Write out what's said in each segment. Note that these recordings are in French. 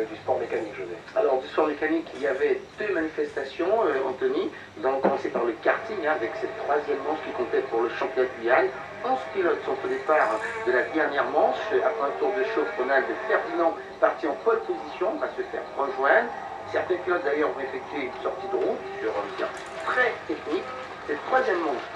du sport mécanique, José? Alors, du sport mécanique, il y avait deux manifestations, Anthony. Donc, on commençait par le karting, avec cette troisième manche qui comptait pour le championnat de Guyane. 11 pilotes sont au départ de la dernière manche. Après un tour de chauffe, Ronald Ferdinand, parti en pole position, va se faire rejoindre. Certains pilotes d'ailleurs vont effectuer une sortie de route sur un circuit très technique. Cette troisième manche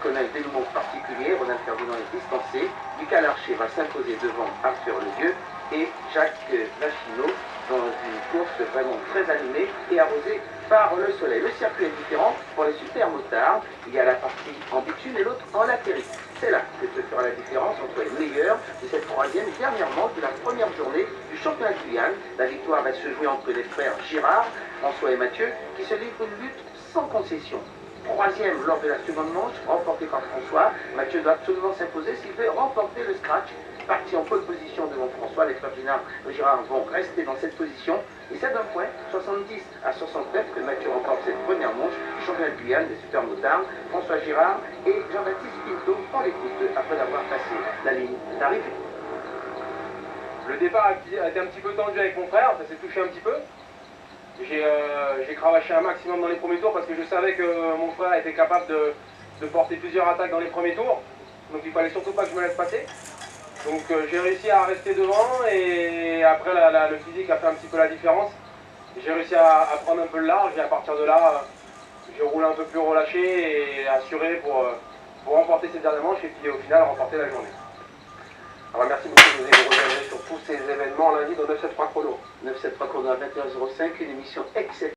connaît un dénouement particulier. Ronald Ferdinand est distancé. Lucas Larcher va s'imposer devant Arthur Ledieu et Jacques Lachino dans une course vraiment très animée et arrosée par le soleil. Le circuit est différent pour les super motards. Il y a la partie en bitume et l'autre en latérite. C'est là que se fera la différence entre les meilleurs de cette troisième et dernière manche de la première journée du championnat de Guyane. La victoire va se jouer entre les frères Girard, François et Mathieu, qui se livrent une lutte sans concession. Troisième lors de la seconde manche, remporté par François. Mathieu doit absolument s'imposer s'il veut remporter le scratch. Parti en pole position devant François, les frères Girard vont rester dans cette position. Et c'est d'un point, 70 à 69, que Mathieu remporte cette première manche du championnat de Guyane des super motards. François Girard et Jean-Baptiste Pinto en l'écoute après avoir passé la ligne d'arrivée. Le départ a été un petit peu tendu avec mon frère, ça s'est touché un petit peu. J'ai cravaché un maximum dans les premiers tours parce que je savais que mon frère était capable de porter plusieurs attaques dans les premiers tours. Donc il fallait surtout pas que je me laisse passer. Donc j'ai réussi à rester devant et après le physique a fait un petit peu la différence. J'ai réussi à prendre un peu le large et à partir de là, j'ai roulé un peu plus relâché et assuré pour remporter cette dernière manche et puis au final remporter la journée. Alors merci beaucoup José, vous reviendrez sur tous ces événements lundi dans 973 chrono. 973 chrono à 21h05, une émission exceptionnelle.